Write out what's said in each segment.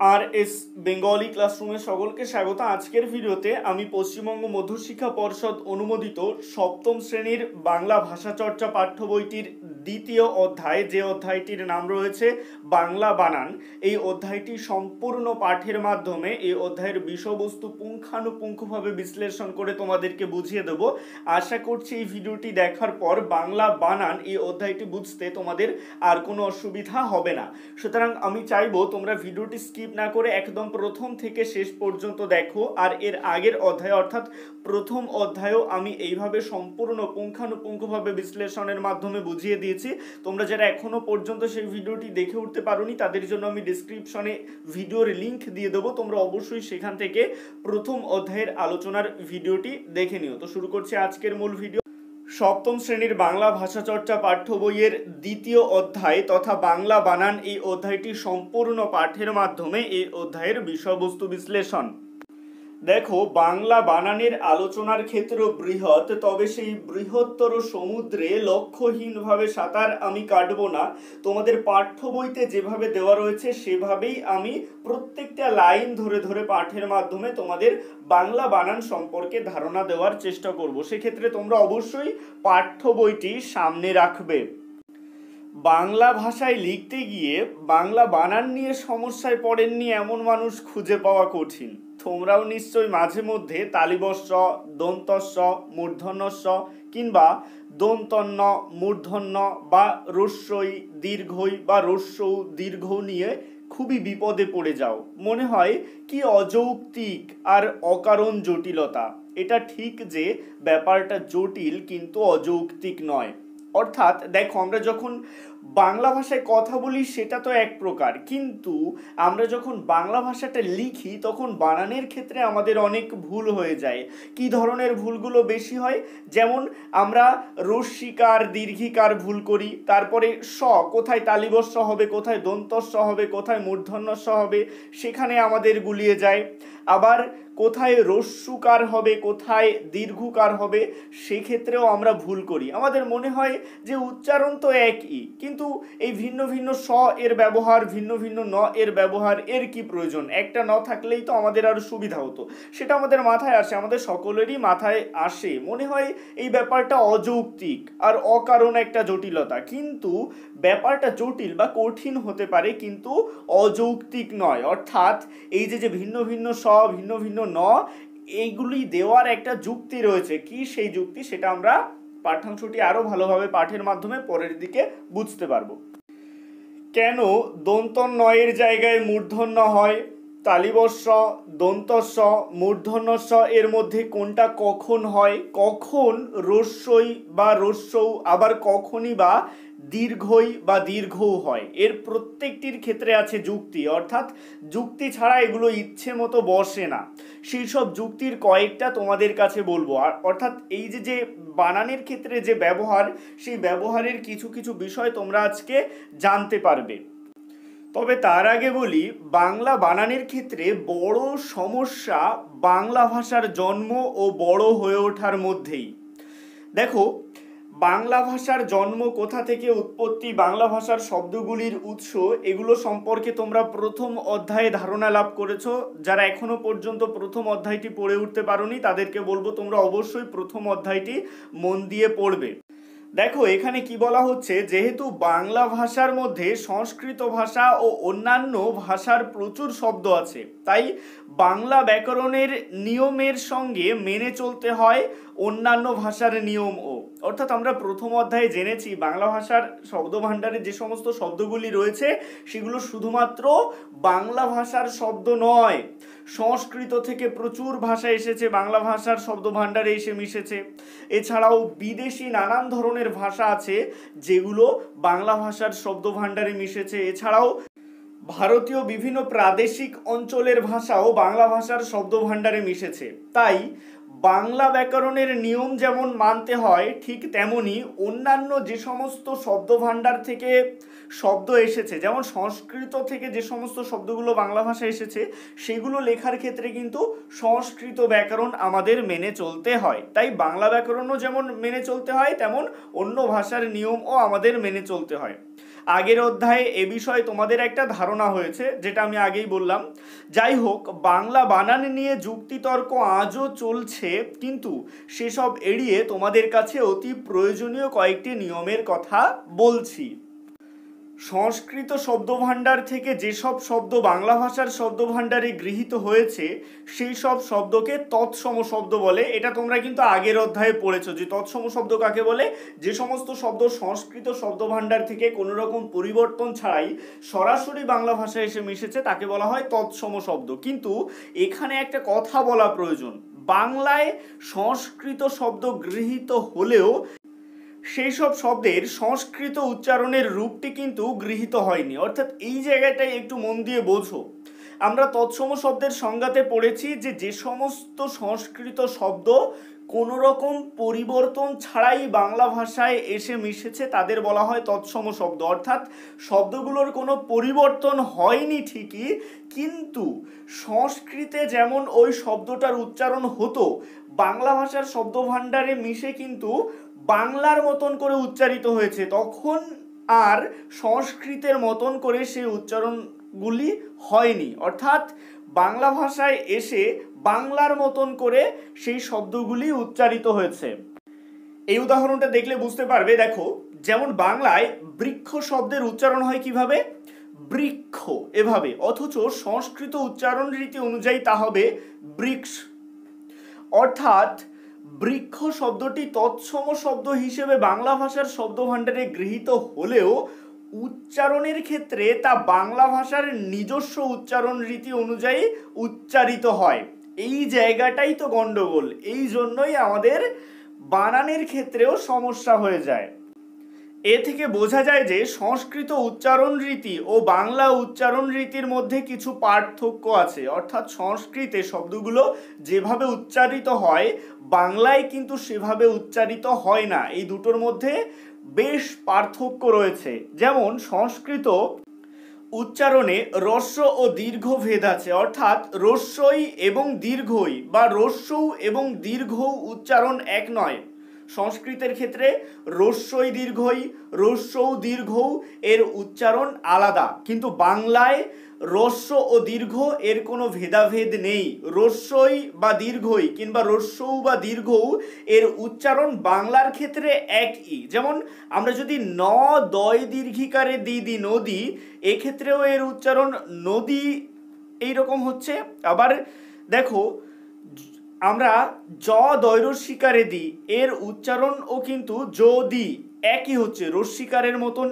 আর S Bengali ক্লাসরুমে সকলকে স্বাগত। আজকের ভিডিওতে আমি পশ্চিমবঙ্গ মধ্যশিক্ষা পর্ষদ অনুমোদিত সপ্তম শ্রেণীর বাংলা ভাষা চর্চা পাঠ্য বইটির দ্বিতীয় অধ্যায়, যে অধ্যায়টির নাম রয়েছে বাংলা বানান, এই অধ্যায়টি সম্পূর্ণ পাঠের মাধ্যমে এই অধ্যায়ের বিষয়বস্তু পুঙ্খানুপুঙ্খভাবে বিশ্লেষণ করে তোমাদেরকে বুঝিয়ে দেব। আশা করছি এই ভিডিওটি দেখার পর বাংলা বানান এই অধ্যায়টি বুঝতে তোমাদের আর কোনো অসুবিধা হবে না। সুতরাং আমি চাইবো তোমরা ভিডিওটি স্কিপ না করে একদম প্রথম থেকে শেষ পর্যন্ত দেখো। আর এর আগের অধ্যায় অর্থাৎ প্রথম অধ্যায়ও আমি এইভাবে সম্পূর্ণ পুঙ্খানুপুঙ্খভাবে বিশ্লেষণের মাধ্যমে বুঝিয়ে দিয়েছি। তোমরা যারা এখনো পর্যন্ত সেই ভিডিওটি দেখে উঠতে পারোনি তাদের জন্য আমি ডিসক্রিপশনে ভিডিওর লিংক দিয়ে দেবো, তোমরা অবশ্যই সেখান থেকে প্রথম অধ্যায়ের আলোচনার ভিডিওটি দেখে নিও। তো শুরু করছি আজকের মূল ভিডিও। সপ্তম শ্রেণীর বাংলা ভাষা চর্চা পাঠ্য বইয়ের দ্বিতীয় অধ্যায় তথা বাংলা বানান, এই অধ্যায়টি সম্পূর্ণ পাঠের মাধ্যমে এই অধ্যায়ের বিষয়বস্তু বিশ্লেষণ। দেখো, বাংলা বানানের আলোচনার ক্ষেত্র বৃহৎ, তবে সেই বৃহত্তর সমুদ্রে লক্ষ্যহীনভাবে সাঁতার আমি কাটবো না। তোমাদের পাঠ্য বইতে যেভাবে দেওয়া রয়েছে সেভাবেই আমি প্রত্যেকটা লাইন ধরে ধরে পাঠের মাধ্যমে তোমাদের বাংলা বানান সম্পর্কে ধারণা দেওয়ার চেষ্টা করব। সেক্ষেত্রে তোমরা অবশ্যই পাঠ্য বইটি সামনে রাখবে। বাংলা ভাষায় লিখতে গিয়ে বাংলা বানান নিয়ে সমস্যায় পড়েননি এমন মানুষ খুঁজে পাওয়া কঠিন। তোমরাও নিশ্চয়ই মাঝে মধ্যে তালিবস্য, দন্তস্য, মূর্ধন্যস্য কিংবা দন্তন্য, মূর্ধন্য বা রস্যই দীর্ঘই বা রস্যৌ দীর্ঘ নিয়ে খুবই বিপদে পড়ে যাও। মনে হয় কি অযৌক্তিক আর অকারণ জটিলতা। এটা ঠিক যে ব্যাপারটা জটিল কিন্তু অযৌক্তিক নয়। অর্থাৎ দেখো, আমরা যখন বাংলা ভাষায় কথা বলি সেটা তো এক প্রকার, কিন্তু আমরা যখন বাংলা ভাষাটা লিখি তখন বানানের ক্ষেত্রে আমাদের অনেক ভুল হয়ে যায়। কি ধরনের ভুলগুলো বেশি হয়? যেমন আমরা রস্যিকার দীর্ঘিকার ভুল করি, তারপরে স কোথায় তালিবস্য হবে, কোথায় দন্তস্য হবে, কোথায় মূর্ধন্যস্য হবে সেখানে আমাদের গুলিয়ে যায়। আবার কোথায় রস্যুকার হবে, কোথায় দীর্ঘকার হবে সেক্ষেত্রেও আমরা ভুল করি। আমাদের মনে হয় যে উচ্চারণ তো একই, কিন্তু এই ভিন্ন ভিন্ন স এর ব্যবহার, ভিন্ন ভিন্ন ন এর ব্যবহার, এর কি প্রয়োজন? একটা ন থাকলেই তো আমাদের আরো সুবিধা হতো। সেটা আমাদের মাথায় আসে, আমাদের সকলেরই মাথায় আসে, মনে হয় এই ব্যাপারটা অযৌক্তিক আর অকারণ একটা জটিলতা। কিন্তু ব্যাপারটা জটিল বা কঠিন হতে পারে কিন্তু অযৌক্তিক নয়। অর্থাৎ এই যে ভিন্ন ভিন্ন স, ভিন্ন ভিন্ন ন, এইগুলি দেওয়ার একটা যুক্তি রয়েছে। কি সেই যুক্তি সেটা আমরা পাঠ্যাংশটি আরো ভালোভাবে পাঠের মাধ্যমে পরের দিকে বুঝতে পারবো। কেন দন্তন্য এর জায়গায় মূর্ধন্য হয়? তালিবস্য, দন্তস্য, মূর্ধন্যস্য এর মধ্যে কোনটা কখন হয়? কখন রস্যই বা রস্যৌ, আবার কখনই বা দীর্ঘই বা দীর্ঘও হয়? এর প্রত্যেকটির ক্ষেত্রে আছে যুক্তি, অর্থাৎ যুক্তি ছাড়া এগুলো ইচ্ছে মতো বসে না। সেই সব যুক্তির কয়েকটা তোমাদের কাছে বলবো। আর অর্থাৎ এই যে বানানের ক্ষেত্রে যে ব্যবহার, সেই ব্যবহারের কিছু কিছু বিষয় তোমরা আজকে জানতে পারবে। তবে তার আগে বলি, বাংলা বানানের ক্ষেত্রে বড় সমস্যা বাংলা ভাষার জন্ম ও বড় হয়ে ওঠার মধ্যেই। দেখো, বাংলা ভাষার জন্ম কোথা থেকে উৎপত্তি, বাংলা ভাষার শব্দগুলির উৎস, এগুলো সম্পর্কে তোমরা প্রথম অধ্যায়ে ধারণা লাভ করেছো। যারা এখনো পর্যন্ত প্রথম অধ্যায়টি পড়ে উঠতে পারোনি তাদেরকে বলবো তোমরা অবশ্যই প্রথম অধ্যায়টি মন দিয়ে পড়বে। দেখো, এখানে কি বলা হচ্ছে, যেহেতু বাংলা ভাষার মধ্যে সংস্কৃত ভাষা ও অন্যান্য ভাষার প্রচুর শব্দ আছে, তাই বাংলা ব্যাকরণের নিয়মের সঙ্গে মেনে চলতে হয় অন্যান্য ভাষার নিয়মও। অর্থাৎ আমরা প্রথম অধ্যায়ে জেনেছি বাংলা ভাষার শব্দভাণ্ডারে যে সমস্ত শব্দগুলি রয়েছে সেগুলো শুধুমাত্র বাংলা ভাষার শব্দ নয়, সংস্কৃত থেকে প্রচুর ভাষা এসেছে, বাংলা ভাষার শব্দভাণ্ডারে এসে মিশেছে। এছাড়াও বিদেশি নানান ধরনের ভাষা আছে যেগুলো বাংলা ভাষার শব্দভাণ্ডারে মিশেছে। এছাড়াও ভারতীয় বিভিন্ন প্রাদেশিক অঞ্চলের ভাষাও বাংলা ভাষার শব্দভাণ্ডারে মিশেছে। তাই বাংলা ব্যাকরণের নিয়ম যেমন মানতে হয়, ঠিক তেমনি অন্যান্য যে সমস্ত শব্দভাণ্ডার থেকে শব্দ এসেছে, যেমন সংস্কৃত থেকে যে সমস্ত শব্দগুলো বাংলা ভাষায় এসেছে সেগুলো লেখার ক্ষেত্রে কিন্তু সংস্কৃত ব্যাকরণ আমাদের মেনে চলতে হয়। তাই বাংলা ব্যাকরণও যেমন মেনে চলতে হয় তেমন অন্য ভাষার নিয়মও আমাদের মেনে চলতে হয়। আগের অধ্যায়ে এ বিষয়ে তোমাদের একটা ধারণা হয়েছে, যেটা আমি আগেই বললাম। যাই হোক, বাংলা বানান নিয়ে যুক্তিতর্ক আজও চলছে, কিন্তু সেসব এড়িয়ে তোমাদের কাছে অতি প্রয়োজনীয় কয়েকটি নিয়মের কথা বলছি। সংস্কৃত শব্দভাণ্ডার থেকে যেসব শব্দ বাংলা ভাষার শব্দভাণ্ডারে গৃহীত হয়েছে সেই সব শব্দকে তৎসম শব্দ বলে। এটা তোমরা কিন্তু আগের অধ্যায়ে পড়েছো যে তৎসম শব্দ কাকে বলে। যে সমস্ত শব্দ সংস্কৃত শব্দভাণ্ডার থেকে কোনো রকম পরিবর্তন ছাড়াই সরাসরি বাংলা ভাষায় এসে মিশেছে তাকে বলা হয় তৎসম শব্দ। কিন্তু এখানে একটা কথা বলা প্রয়োজন, বাংলায় সংস্কৃত শব্দ গৃহীত হলেও সেই সব শব্দের সংস্কৃত উচ্চারণের রূপটি কিন্তু গৃহীত হয়নি। অর্থাৎ এই জায়গাটাই একটু মন দিয়ে বোঝো। আমরা তৎসম শব্দের সংজ্ঞাতে পড়েছি যে যে সমস্ত সংস্কৃত শব্দ কোনো রকম পরিবর্তন ছাড়াই বাংলা ভাষায় এসে মিশেছে তাদের বলা হয় তৎসম শব্দ। অর্থাৎ শব্দগুলোর কোনো পরিবর্তন হয়নি ঠিকই, কিন্তু সংস্কৃতে যেমন ওই শব্দটার উচ্চারণ হতো বাংলা ভাষার শব্দভাণ্ডারে মিশে কিন্তু বাংলার মতন করে উচ্চারিত হয়েছে, তখন আর সংস্কৃতের মতন করে সেই উচ্চারণগুলি হয়নি। অর্থাৎ বাংলা ভাষায় এসে বাংলার মতন করে সেই শব্দগুলি উচ্চারিত হয়েছে। এই উদাহরণটা দেখলে বুঝতে পারবে। দেখো, যেমন বাংলায় বৃক্ষ শব্দের উচ্চারণ হয় কিভাবে? বৃক্ষ এভাবে, অথচ সংস্কৃত উচ্চারণ রীতি অনুযায়ী তা হবে বৃক্ষ। অর্থাৎ বৃক্ষ শব্দটি তৎসম শব্দ হিসেবে বাংলা ভাষার শব্দভাণ্ডারে গৃহীত হলেও উচ্চারণের ক্ষেত্রে তা বাংলা ভাষার নিজস্ব উচ্চারণ রীতি অনুযায়ী উচ্চারিত হয়। এই জায়গাটাই তো গন্ডগোল, এই জন্যই আমাদের বানানের ক্ষেত্রেও সমস্যা হয়ে যায়। এ থেকে বোঝা যায় যে সংস্কৃত উচ্চারণ রীতি ও বাংলা উচ্চারণ রীতির মধ্যে কিছু পার্থক্য আছে। অর্থাৎ সংস্কৃতে শব্দগুলো যেভাবে উচ্চারিত হয় বাংলায় কিন্তু সেভাবে উচ্চারিত হয় না। এই দুটোর মধ্যে বেশ পার্থক্য রয়েছে। যেমন সংস্কৃত উচ্চারণে হ্রস্ব ও দীর্ঘ ভেদ আছে। অর্থাৎ হ্রস্বই এবং দীর্ঘই বা হ্রস্বৌ এবং দীর্ঘৌ উচ্চারণ এক নয়। সংস্কৃতের ক্ষেত্রে হ্রস্বই দীর্ঘই, হ্রস্বৌ দীর্ঘৌ এর উচ্চারণ আলাদা, কিন্তু বাংলায় হ্রস্ব ও দীর্ঘ এর কোনো ভেদাভেদ নেই। হ্রস্বই বা দীর্ঘই কিংবা হ্রস্বৌ বা দীর্ঘৌ এর উচ্চারণ বাংলার ক্ষেত্রে একই। যেমন আমরা যদি ন দয় দীর্ঘিকারে দি নদী, এক্ষেত্রেও এর উচ্চারণ নদী এইরকম হচ্ছে। আবার দেখো, আমরা জ দৈরস্বীকারে দি এর উচ্চারণও কিন্তু যদি একই হচ্ছে, রস্বীকারের মতন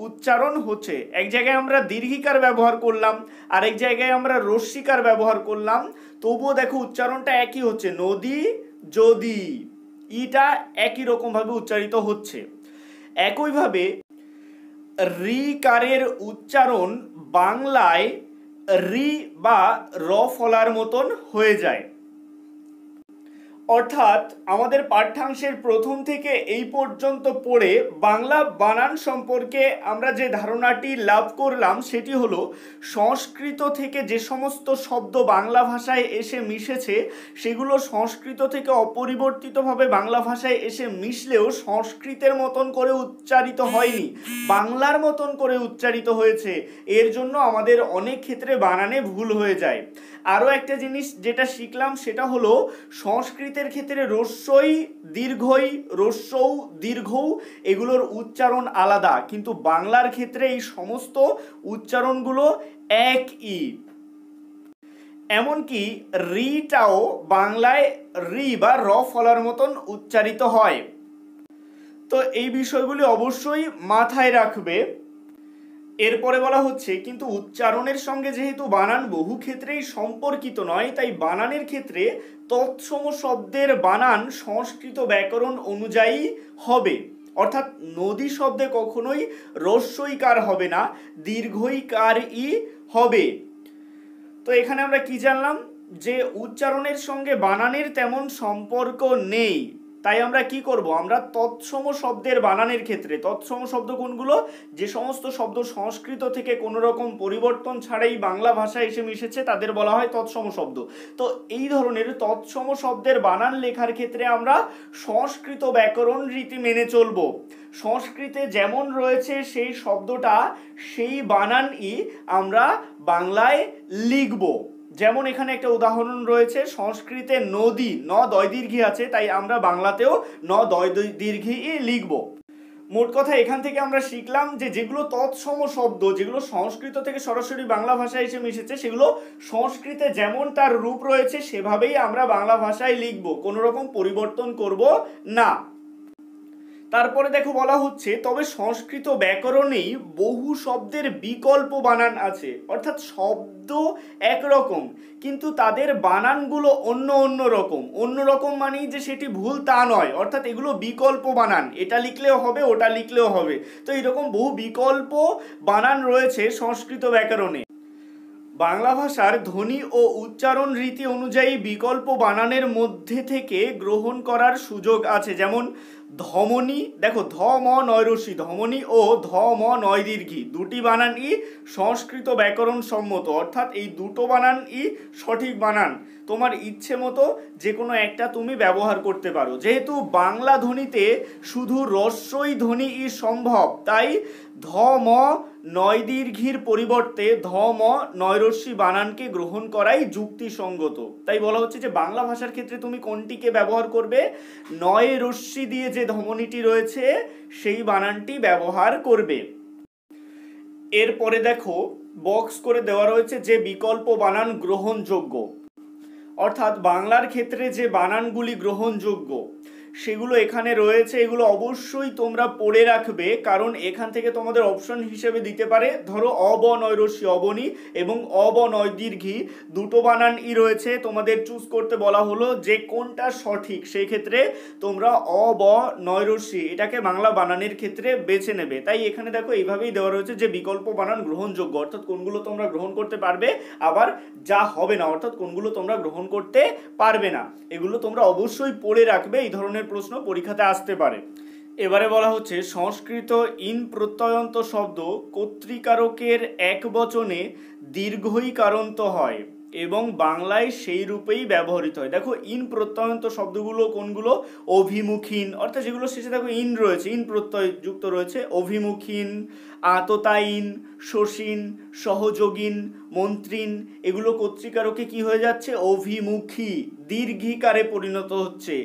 উচ্চারণ হচ্ছে। এক জায়গায় আমরা দীর্ঘিকার ব্যবহার করলাম, আরেক জায়গায় আমরা রস্বীকার ব্যবহার করলাম, তবুও দেখো উচ্চারণটা একই হচ্ছে, নদী যদি, ইটা একই রকমভাবে উচ্চারিত হচ্ছে। একইভাবে রিকারের উচ্চারণ বাংলায় রি বা র ফলার মতন হয়ে যায়। অর্থাৎ আমাদের পাঠ্যাংশের প্রথম থেকে এই পর্যন্ত পড়ে বাংলা বানান সম্পর্কে আমরা যে ধারণাটি লাভ করলাম সেটি হলো সংস্কৃত থেকে যে সমস্ত শব্দ বাংলা ভাষায় এসে মিশেছে সেগুলো সংস্কৃত থেকে অপরিবর্তিতভাবে বাংলা ভাষায় এসে মিশলেও সংস্কৃতের মতন করে উচ্চারিত হয়নি, বাংলার মতন করে উচ্চারিত হয়েছে। এর জন্য আমাদের অনেক ক্ষেত্রে বানানে ভুল হয়ে যায়। আরও একটা জিনিস যেটা শিখলাম সেটা হলো সংস্কৃতের ক্ষেত্রে হ্রস্বই দীর্ঘই, হ্রস্বৌ দীর্ঘৌ এগুলোর উচ্চারণ আলাদা, কিন্তু বাংলার ক্ষেত্রে এই সমস্ত উচ্চারণগুলো একই। এমনকি রিটাও বাংলায় রি বা র ফলার মতন উচ্চারিত হয়। তো এই বিষয়গুলি অবশ্যই মাথায় রাখবে। এরপরে বলা হচ্ছে, কিন্তু উচ্চারণের সঙ্গে যেহেতু বানান বহু ক্ষেত্রেই সম্পর্কিত নয়, তাই বানানের ক্ষেত্রে তৎসম শব্দের বানান সংস্কৃত ব্যাকরণ অনুযায়ী হবে। অর্থাৎ নদী শব্দে কখনোই হ্রস্বইকার হবে না, দীর্ঘইকারই হবে। তো এখানে আমরা কি জানলাম? যে উচ্চারণের সঙ্গে বানানের তেমন সম্পর্ক নেই, তাই আমরা কি করব, আমরা তৎসম শব্দের বানানের ক্ষেত্রে, তৎসম শব্দ কোনগুলো, যে সমস্ত শব্দ সংস্কৃত থেকে কোনো রকম পরিবর্তন ছাড়াই বাংলা ভাষায় এসে মিশেছে তাদের বলা হয় তৎসম শব্দ। তো এই ধরনের তৎসম শব্দের বানান লেখার ক্ষেত্রে আমরা সংস্কৃত ব্যাকরণ রীতি মেনে চলব। সংস্কৃতে যেমন রয়েছে সেই শব্দটা, সেই বানানই আমরা বাংলায় লিখব। যেমন এখানে একটা উদাহরণ রয়েছে, সংস্কৃতে নদী, ন দয় দীর্ঘী আছে, তাই আমরা বাংলাতেও ন দয় দীর্ঘী লিখব। মোট কথা এখান থেকে আমরা শিখলাম যে যেগুলো তৎসম শব্দ, যেগুলো সংস্কৃত থেকে সরাসরি বাংলা ভাষায় এসে মিশেছে, সেগুলো সংস্কৃতে যেমন তার রূপ রয়েছে সেভাবেই আমরা বাংলা ভাষায় লিখব, কোনো রকম পরিবর্তন করব না। তারপরে দেখো বলা হচ্ছে, তবে সংস্কৃত ব্যাকরণেই বহু শব্দের বিকল্প বানান আছে, অর্থাৎ শব্দ একরকম কিন্তু তাদের বানানগুলো অন্য অন্য রকম। অন্য রকম মানেই যে সেটি ভুল তা নয়, অর্থাৎ এগুলো বিকল্প বানান, এটা লিখলেও হবে ওটা লিখলেও হবে। তো এরকম বহু বিকল্প বানান রয়েছে সংস্কৃত ব্যাকরণে। বাংলা ভাষার ধ্বনি ও উচ্চারণ রীতি অনুযায়ী বিকল্প বানানের মধ্যে থেকে গ্রহণ করার সুযোগ আছে। যেমন ধমনী, দেখো ধ ম নয় রস্যি, ধমনী ও ধ ম নয় দীর্ঘী দুটি বানানই সংস্কৃত ব্যাকরণ সম্মত, অর্থাৎ এই দুটো বানানই সঠিক বানান। তোমার ইচ্ছে মতো যে কোনো একটা তুমি ব্যবহার করতে পারো। যেহেতু বাংলা ধ্বনিতে শুধু রস্যই ধ্বনি সম্ভব, তাই ধ ম নয় দীর্ঘির পরিবর্তে ধ ম নয় রস্যি বানানকে গ্রহণ করাই যুক্তিসঙ্গত। তাই বলা হচ্ছে যে বাংলা ভাষার ক্ষেত্রে তুমি কোনটিকে ব্যবহার করবে, নয় রস্যি দিয়ে যে ধমনীটি রয়েছে সেই বানানটি ব্যবহার করবে। এরপরে দেখো বক্স করে দেওয়া রয়েছে যে বিকল্প বানান গ্রহণযোগ্য, অর্থাৎ বাংলার ক্ষেত্রে যে বানানগুলি গ্রহণযোগ্য সেগুলো এখানে রয়েছে। এগুলো অবশ্যই তোমরা পড়ে রাখবে, কারণ এখান থেকে তোমাদের অপশন হিসেবে দিতে পারে। ধরো অ ব নয় রস্যি অবনী এবং অ ব নয় দীর্ঘী দুটো বানানই রয়েছে, তোমাদের চুজ করতে বলা হলো যে কোনটা সঠিক। সেই ক্ষেত্রে তোমরা অ ব নয় রস্যি এটাকে বাংলা বানানের ক্ষেত্রে বেছে নেবে। তাই এখানে দেখো এইভাবেই দেওয়া রয়েছে যে বিকল্প বানান গ্রহণযোগ্য, অর্থাৎ কোনগুলো তোমরা গ্রহণ করতে পারবে, আবার যা হবে না, অর্থাৎ কোনগুলো তোমরা গ্রহণ করতে পারবে না। এগুলো তোমরা অবশ্যই পড়ে রাখবে, এই ধরনের প্রশ্ন পরীক্ষাতে আসতে পারে। এবারে বলা হচ্ছে সংস্কৃত ইন প্রত্যয়ন্ত শব্দ কর্তৃকারকের এক বচনে দীর্ঘইকারান্ত হয় এবং বাংলায় সেই রূপেই ব্যবহৃত হয়। দেখো ইন প্রত্যয়ন্ত শব্দগুলো কোনগুলো, অভিমুখীন, অর্থাৎ যেগুলো শেষে দেখো ইন রয়েছে, ইন প্রত্যয় যুক্ত রয়েছে, অভিমুখীন, আততায়ীন, শশীন, সহযোগীন, মন্ত্রীন, এগুলো কর্তৃকারকে কি হয়ে যাচ্ছে, অভিমুখী, দীর্ঘিকারে পরিণত হচ্ছে।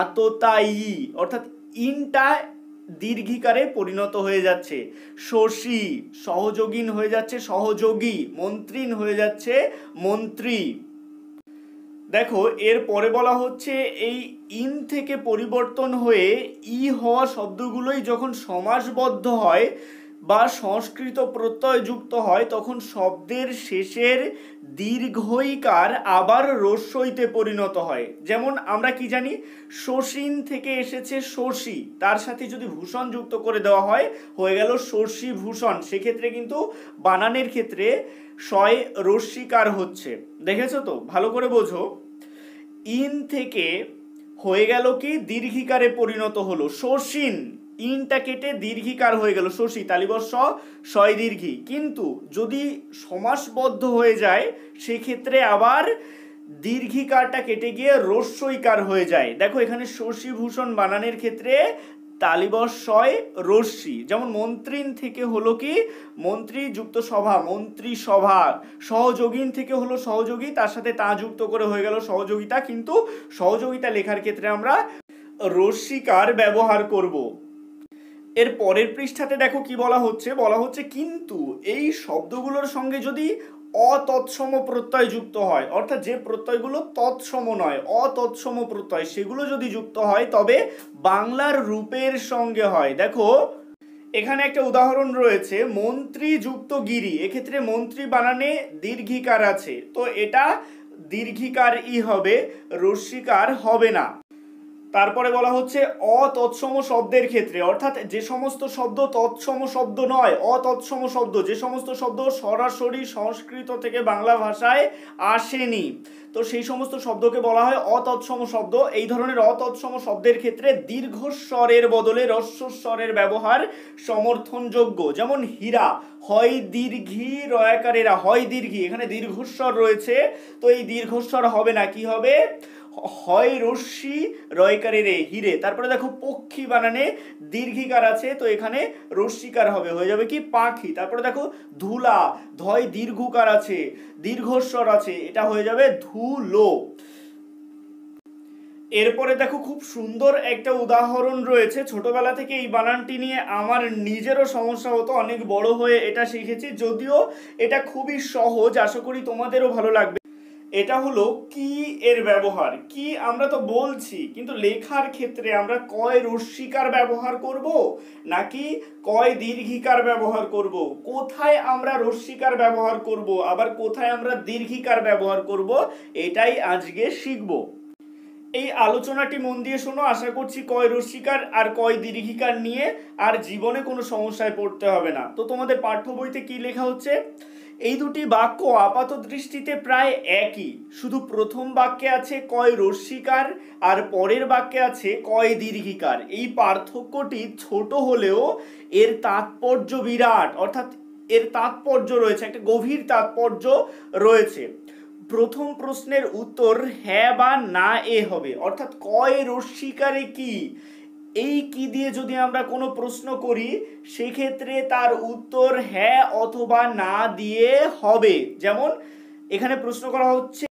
আততায়ী অর্থাৎ ইনটা দীর্ঘিকারে পরিণত হয়ে যাচ্ছে। শশী সহযোগীন হয়ে যাচ্ছে সহযোগী, মন্ত্রীন হয়ে যাচ্ছে মন্ত্রী। দেখো এর পরে বলা হচ্ছে এই ইন থেকে পরিবর্তন হয়ে ই হওয়া শব্দগুলোই যখন সমাসবদ্ধ হয় বা সংস্কৃত প্রত্যয় যুক্ত হয় তখন শব্দের শেষের দীর্ঘইকার আবার রস্যইতে পরিণত হয়। যেমন আমরা কি জানি, শশীন থেকে এসেছে শশী, তার সাথে যদি ভূষণ যুক্ত করে দেওয়া হয় হয়ে গেল শশী ভূষণ। সেক্ষেত্রে কিন্তু বানানের ক্ষেত্রে শয় রস্যিকার হচ্ছে, দেখেছো তো, ভালো করে বোঝো। ইন থেকে হয়ে গেল কি দীর্ঘিকারে পরিণত হলো, শশীন, ইনটা কেটে দীর্ঘিকার হয়ে গেল শশী, তালিবর্ষ শয় দীর্ঘী। কিন্তু যদি সমাসবদ্ধ হয়ে যায় সেক্ষেত্রে আবার দীর্ঘিকারটা কেটে গিয়ে রস্যইকার হয়ে যায়। দেখো এখানে শশীভূষণ বানানের ক্ষেত্রে তালিবর্ষয় রস্যি। যেমন মন্ত্রীন থেকে হলো কি মন্ত্রী যুক্ত সভা, মন্ত্রী সভা। সহযোগীন থেকে হলো সহযোগী, তার সাথে তা যুক্ত করে হয়ে গেল সহযোগিতা, কিন্তু সহযোগিতা লেখার ক্ষেত্রে আমরা রস্যিকার ব্যবহার করব। এর পরের পৃষ্ঠাতে দেখো কি বলা হচ্ছে কিন্তু এই শব্দগুলোর সঙ্গে যদি অতৎসম প্রত্যয় যুক্ত হয়, অর্থাৎ যে প্রত্যয়গুলো তৎসম নয়, অতৎসম প্রত্যয়, সেগুলো যদি যুক্ত হয় তবে বাংলার রূপের সঙ্গে হয়। দেখো এখানে একটা উদাহরণ রয়েছে, মন্ত্রী যুক্ত গিরি, এক্ষেত্রে মন্ত্রী বানানে দীর্ঘিকার আছে, তো এটা দীর্ঘিকার ই হবে, রস্যিকার হবে না। তারপরে বলা হচ্ছে অতৎসম শব্দের ক্ষেত্রে, অর্থাৎ যে সমস্ত শব্দ তৎসম শব্দ নয়, অতৎসম শব্দ, যে সমস্ত শব্দ সরাসরি সংস্কৃত থেকে বাংলা ভাষায় আসেনি, তো সেই সমস্ত শব্দকে বলা হয় অতৎসম শব্দ। এই ধরনের অতৎসম শব্দের ক্ষেত্রে দীর্ঘস্বরের বদলে হ্রস্বস্বরের ব্যবহার সমর্থনযোগ্য। যেমন হীরা, হয় দীর্ঘী রয়াকারেরা, হয় দীর্ঘী, এখানে দীর্ঘস্বর রয়েছে, তো এই দীর্ঘস্বর হবে না, কি হবে, হয় রশ্মি রয়কারে রে, হিরে। তারপরে দেখো পক্ষী বানানে দীর্ঘিকার আছে, তো এখানে রশ্মিকার হবে, হয়ে যাবে কি পাখি। তারপরে দেখো ধুলা, ধয় দীর্ঘকার আছে, দীর্ঘস্বর আছে, এটা হয়ে যাবে ধুলো। এরপরে দেখো খুব সুন্দর একটা উদাহরণ রয়েছে, ছোটবেলা থেকে এই বানানটি নিয়ে আমার নিজেরও সমস্যা হতো, অনেক বড় হয়ে এটা শিখেছি, যদিও এটা খুবই সহজ, আশা করি তোমাদেরও ভালো লাগবে। এটা হলো কি এর ব্যবহার। কি আমরা তো বলছি, কিন্তু লেখার ক্ষেত্রে আমরা কয় রস্যিকার ব্যবহার করব নাকি কয় দীর্ঘিকার ব্যবহার করব, কোথায় আমরা রস্যিকার ব্যবহার করব আবার কোথায় আমরা দীর্ঘিকার ব্যবহার করব, এটাই আজকে শিখব। এই আলোচনাটি মন দিয়ে শোনো, আশা করছি কয় রস্যিকার আর কয় দীর্ঘিকার নিয়ে আর জীবনে কোনো সমস্যায় পড়তে হবে না। তো তোমাদের পাঠ্য বইতে কি লেখা হচ্ছে, এই দুটি বাক্য আপাত দৃষ্টিতে প্রায় একই, শুধু প্রথম বাক্যে আছে কয় রস্যিকার আর পরের বাক্যে আছে কয় দীর্ঘিকার। এই পার্থক্যটি ছোট হলেও এর তাৎপর্য বিরাট, অর্থাৎ এর তাৎপর্য রয়েছে, একটা গভীর তাৎপর্য রয়েছে। প্রথম প্রশ্নের উত্তর হ্যাঁ বা না এ হবে, অর্থাৎ কয় রস্যিকারে কি, এই কি দিয়ে যদি আমরা কোনো প্রশ্ন করি সেক্ষেত্রে তার উত্তর হ্যাঁ অথবা না দিয়ে হবে। যেমন এখানে প্রশ্ন করা হচ্ছে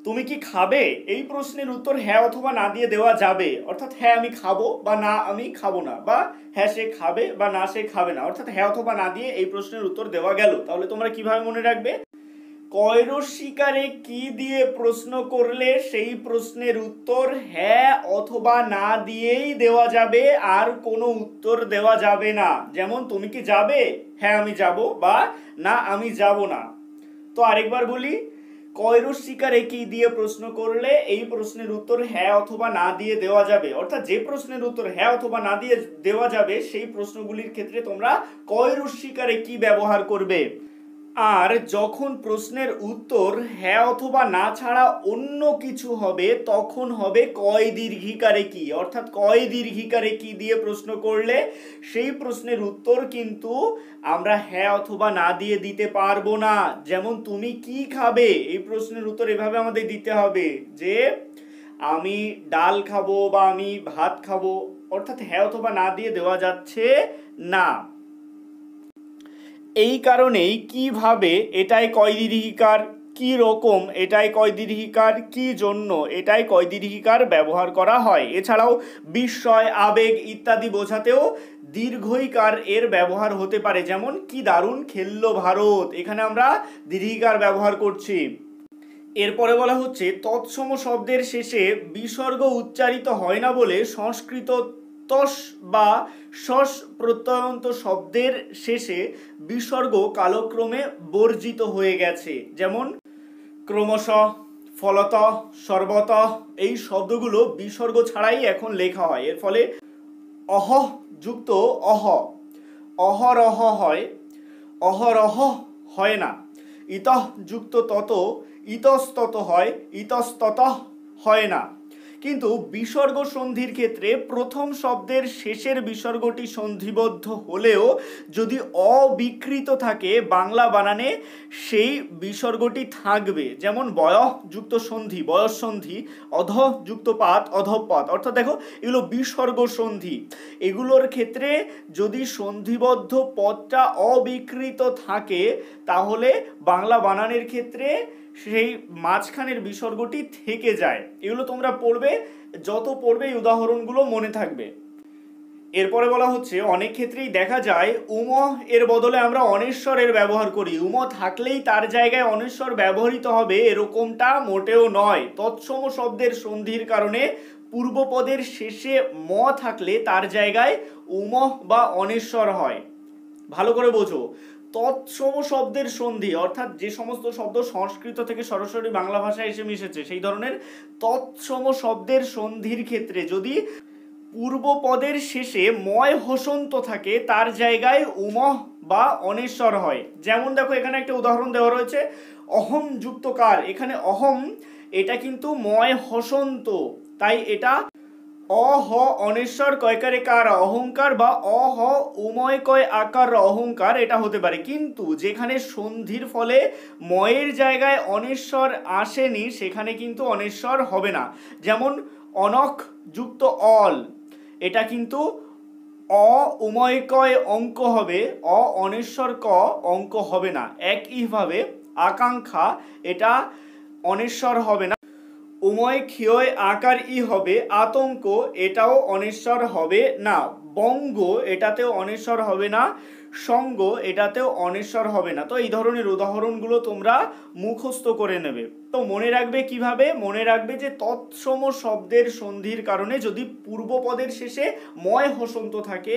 তুমি কি খাবে, এই প্রশ্নের উত্তর হ্যাঁ অথবা না দিয়ে দেওয়া যাবে, অর্থাৎ হ্যাঁ আমি খাবো বা না আমি খাবো না, বা হ্যাঁ সে খাবে বা না সে খাবে না, অর্থাৎ হ্যাঁ অথবা না দিয়ে এই প্রশ্নের উত্তর দেওয়া গেল। তাহলে তোমরা কিভাবে মনে রাখবে, কয় রস্যিকারে কি দিয়ে প্রশ্ন করলে সেই প্রশ্নের উত্তর হ্যাঁ অথবা না দিয়েই দেওয়া যাবে, আর কোনো উত্তর দেওয়া যাবে না। যেমন তুমি কি যাবে, হ্যাঁ আমি যাব, বা না আমি যাব না। তো আরেকবার বলি, কয় রস্যিকারে কি দিয়ে প্রশ্ন করলে এই প্রশ্নের উত্তর হ্যাঁ অথবা না দিয়ে দেওয়া যাবে, অর্থাৎ যে প্রশ্নের উত্তর হ্যাঁ অথবা না দিয়ে দেওয়া যাবে সেই প্রশ্নগুলির ক্ষেত্রে তোমরা কয় রস্যিকারে কি ব্যবহার করবে। আর যখন প্রশ্নের উত্তর হ্যাঁ অথবা না ছাড়া অন্য কিছু হবে তখন হবে কয় দীর্ঘিকারে কি, অর্থাৎ কয় দীর্ঘিকারে কি দিয়ে প্রশ্ন করলে সেই প্রশ্নের উত্তর কিন্তু আমরা হ্যাঁ অথবা না দিয়ে দিতে পারবো না। যেমন তুমি কি খাবে, এই প্রশ্নের উত্তর এভাবে আমাদের দিতে হবে যে আমি ডাল খাবো বা আমি ভাত খাবো, অর্থাৎ হ্যাঁ অথবা না দিয়ে দেওয়া যাচ্ছে না। এই কারণেই কিভাবে এটাই কয় দীর্ঘিকার, কি রকম এটাই কয় দীর্ঘিকার, কি জন্য এটাই কয় দীর্ঘিকার ব্যবহার করা হয়। এছাড়াও বিস্ময়, আবেগ ইত্যাদি বোঝাতেও দীর্ঘইকার এর ব্যবহার হতে পারে। যেমন কি দারুণ খেললো ভারত, এখানে আমরা দীর্ঘিকার ব্যবহার করছি। এরপরে বলা হচ্ছে তৎসম শব্দের শেষে বিসর্গ উচ্চারিত হয় না বলে সংস্কৃত তস বা শস প্রত্যয়ন্ত শব্দের শেষে বিসর্গ কালক্রমে বর্জিত হয়ে গেছে। যেমন ক্রমশ, ফলত, সর্বত, এই শব্দগুলো বিসর্গ ছাড়াই এখন লেখা হয়। এর ফলে অহ যুক্ত অহ, অহরহ হয়, অহরহ হয় না। ইতঃ যুক্ত তত, ইতস্তত হয়, ইতস্তত হয় না। কিন্তু বিসর্গ সন্ধির ক্ষেত্রে প্রথম শব্দের শেষের বিসর্গটি সন্ধিবদ্ধ হলেও যদি অবিকৃত থাকে বাংলা বানানে সেই বিসর্গটি থাকবে। যেমন বয়ঃ যুক্ত সন্ধি, বয়স সন্ধি, অধ যুক্ত পাত, অধপাত, অর্থাৎ দেখো এগুলো বিসর্গ সন্ধি। এগুলোর ক্ষেত্রে যদি সন্ধিবদ্ধ পদটা অবিকৃত থাকে তাহলে বাংলা বানানের ক্ষেত্রে সেই মাঝখানের বিসর্গটি থেকে যায়। এগুলো তোমরা পড়বে, যত পড়বে এই উদাহরণগুলো মনে থাকবে। এরপরে বলা হচ্ছে অনেক ক্ষেত্রেই দেখা যায় উম এর বদলে আমরা অনেশ্বরের ব্যবহার করি। উম থাকলেই তার জায়গায় অনেশ্বর ব্যবহৃত হবে এরকমটা মোটেও নয়। তৎসম শব্দের সন্ধির কারণে পূর্বপদের শেষে ম থাকলে তার জায়গায় উম বা অনেশ্বর হয়। ভালো করে বোঝো, তৎসম শব্দের সন্ধি, অর্থাৎ যে সমস্ত শব্দ সংস্কৃত থেকে সরাসরি বাংলা ভাষায় এসে মিশেছে সেই ধরনের তৎসম শব্দের সন্ধির ক্ষেত্রে যদি পূর্বপদের শেষে ময় হসন্ত থাকে তার জায়গায় উমহ বা অনেশ্বর হয়। যেমন দেখো এখানে একটা উদাহরণ দেওয়া রয়েছে, অহম যুক্ত কার, এখানে অহম এটা কিন্তু ময় হসন্ত, তাই এটা অহ অনেশ্বর কয়কারে কার অহংকার বা অহ উময় কয় আকার অহংকার এটা হতে পারে। কিন্তু যেখানে সন্ধির ফলে ময়ের জায়গায় অনেশ্বর আসেনি সেখানে কিন্তু অনেশ্বর হবে না। যেমন অনখ যুক্ত অল, এটা কিন্তু অ উময় কয় অঙ্ক হবে, অ অনেশ্বর ক অঙ্ক হবে না। একইভাবে আকাঙ্ক্ষা এটা অনেশ্বর হবে না, উময় ক্ষয় আকার ই হবে, আতঙ্ক এটাও অনেশ্বর হবে না, বঙ্গ এটাতেও অনেশ্বর হবে না, সঙ্গ এটাতেও অনেশ্বর হবে না। তো এই ধরনের উদাহরণগুলো তোমরা মুখস্থ করে নেবে। তো মনে রাখবে কিভাবে, মনে রাখবে যে তৎসম শব্দের সন্ধির কারণে যদি পূর্বপদের শেষে ময় হসন্ত থাকে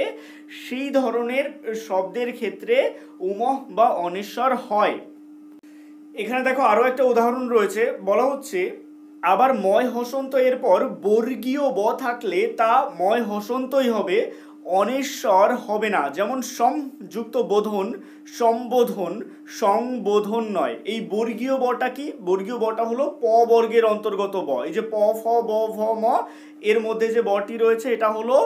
সেই ধরনের শব্দের ক্ষেত্রে উমহ বা অনেশ্বর হয়। এখানে দেখো আরো একটা উদাহরণ রয়েছে, বলা হচ্ছে আবার ময় হসন্ত এরপর বর্গীয় ব থাকলে তা ময় হসন্তই হবে, অনেশ্বর হবে না। যেমন সম যুক্ত বোধন, সম্বোধন, সংবোধন নয়। এই বর্গীয় বটা কি, বর্গীয় বটা হলো প বর্গের অন্তর্গত ব। এই যে প ফ ব ভ ম এর মধ্যে যে বটি রয়েছে এটা হলো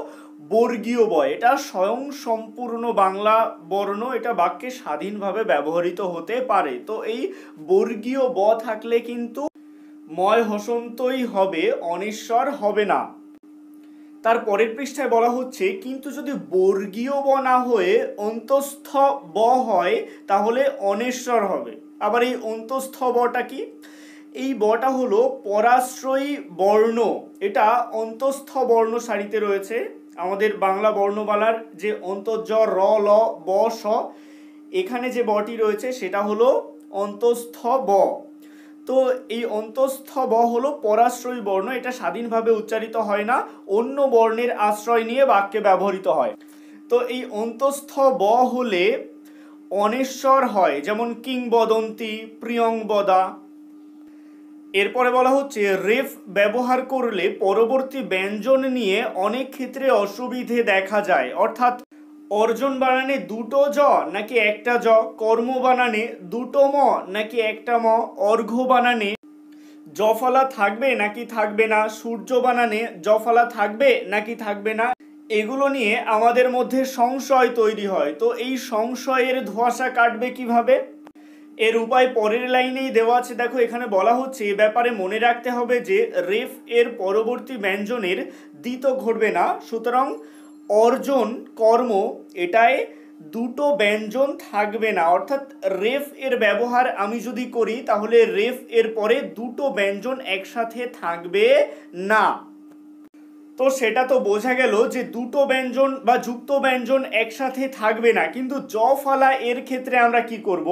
বর্গীয় ব, এটা স্বয়ং সম্পূর্ণ বাংলা বর্ণ, এটা বাক্যে স্বাধীনভাবে ব্যবহৃত হতে পারে। তো এই বর্গীয় ব থাকলে কিন্তু ময় হসন্তই হবে, অনেশ্বর হবে না। তার পরের পৃষ্ঠায় বলা হচ্ছে কিন্তু যদি বর্গীয় ব না হয়ে অন্তঃস্থ ব হয় তাহলে অনেশ্বর হবে। আবার এই অন্তঃস্থ বটা কি, এই বটা হলো পরাশ্রয়ী বর্ণ, এটা অন্তঃস্থ বর্ণ সারিতে রয়েছে। আমাদের বাংলা বর্ণমালার যে অন্তর্জ র ল ব স, এখানে যে বটি রয়েছে সেটা হলো অন্তঃস্থ ব। তো এই অন্তঃস্থ ব হলো পরাশ্রয়ী বর্ণ, এটা স্বাধীনভাবে উচ্চারিত হয় না, অন্য বর্ণের আশ্রয় নিয়ে বাক্যে ব্যবহৃত হয়। তো এই অন্তঃস্থ ব হলে অনেশ্বর হয়, যেমন কিংবদন্তি, প্রিয়ংবদা। এরপরে বলা হচ্ছে রেফ ব্যবহার করলে পরবর্তী ব্যঞ্জন নিয়ে অনেক ক্ষেত্রে অসুবিধে দেখা যায়, অর্থাৎ অর্জন বানানে দুটো জ নাকি একটা জ, কর্ম বানানে দুটো ম নাকি একটা ম, অর্ঘ্য বানানে জফলা থাকবে নাকি থাকবে না, সূর্য বানানে জফলা থাকবে নাকি থাকবে না, এগুলো নিয়ে আমাদের মধ্যে সংশয় তৈরি হয়। তো এই সংশয়ের ধোঁয়াশা কাটবে কিভাবে, এর উপায় পরের লাইনেই দেওয়া আছে। দেখো এখানে বলা হচ্ছে এ ব্যাপারে মনে রাখতে হবে যে রেফ এর পরবর্তী ব্যঞ্জনের দ্বিত ঘটবে না, সুতরাং অর্জন কর্ম এটায় দুটো ব্যঞ্জন থাকবে না। অর্থাৎ রেফ এর ব্যবহার আমি যদি করি তাহলে রেফ এর পরে দুটো ব্যঞ্জন একসাথে থাকবে না। তো সেটা তো বোঝা গেল যে দুটো ব্যঞ্জন বা যুক্ত ব্যঞ্জন একসাথে থাকবে না, কিন্তু জ ফালা এর ক্ষেত্রে আমরা কি করব,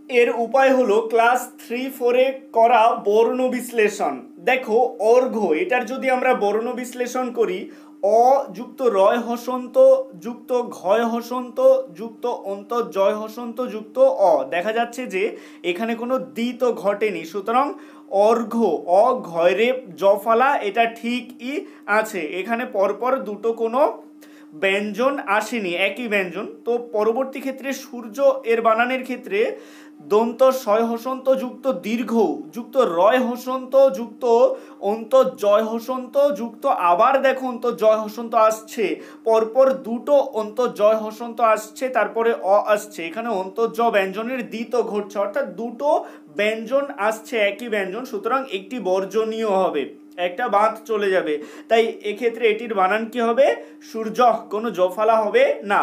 এর উপায় হলো ক্লাস 3-4 করা বর্ণ বিশ্লেষণ। দেখো অর্ঘ্য এটার যদি আমরা বর্ণ বিশ্লেষণ করি, অ যুক্ত রয় হসন্ত যুক্ত ঘয় হসন্ত যুক্ত অন্তর্জয় হসন্ত যুক্ত অ, দেখা যাচ্ছে যে এখানে কোনো দ্বিত ঘটেনি, সুতরাং অর্ঘ্য অ ঘয় রেপ জফালা এটা ঠিকই আছে, এখানে পরপর দুটো কোনো ব্যঞ্জন আসেনি, একই ব্যঞ্জন। তো পরবর্তী ক্ষেত্রে সূর্য এর বানানের ক্ষেত্রে দন্ত শয় হসন্ত যুক্ত দীর্ঘ যুক্ত রয় হসন্ত যুক্ত অন্তর্জয় হসন্ত যুক্ত আবার দেখো অন্তর্জয় হসন্ত আসছে, পরপর দুটো অন্তর্জয় হসন্ত আসছে, তারপরে অ আসছে, এখানে অন্তর্জ ব্যঞ্জনের দ্বিত ঘটছে, অর্থাৎ দুটো ব্যঞ্জন আসছে একই ব্যঞ্জন, সুতরাং একটি বর্জনীয় হবে, একটা বাদ চলে যাবে। তাই এক্ষেত্রে এটির বানান কি হবে, সূর্য, কোনো জফালা হবে না।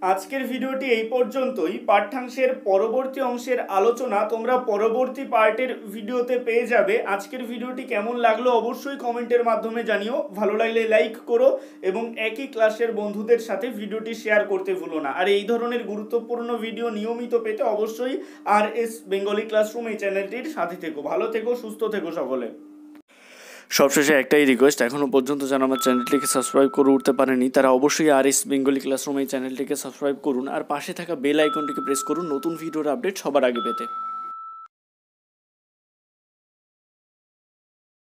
আজকের ভিডিওটি এই পর্যন্তই। পাঠ্যাংশের পরবর্তী অংশের আলোচনা তোমরা পরবর্তী পার্টের ভিডিওতে পেয়ে যাবে। আজকের ভিডিওটি কেমন লাগলো অবশ্যই কমেন্টের মাধ্যমে জানিও, ভালো লাগলে লাইক করো এবং একই ক্লাসের বন্ধুদের সাথে ভিডিওটি শেয়ার করতে ভুলো না। আর এই ধরনের গুরুত্বপূর্ণ ভিডিও নিয়মিত পেতে অবশ্যই RS বেঙ্গলি ক্লাসরুম এই চ্যানেলটির সাথে থেকো। ভালো থেকো, সুস্থ থেকো সকলে। সবশেষে একটাই রিকোয়েস্ট, এখনও পর্যন্ত যারা আমার চ্যানেলটিকে সাবস্ক্রাইব করে উঠতে পারেনি তারা অবশ্যই RS বেঙ্গলি ক্লাসরুম এই চ্যানেলটিকে সাবস্ক্রাইব করুন আর পাশে থাকা বেল আইকনটিকে প্রেস করুন নতুন ভিডিওর আপডেট সবার আগে পেতে।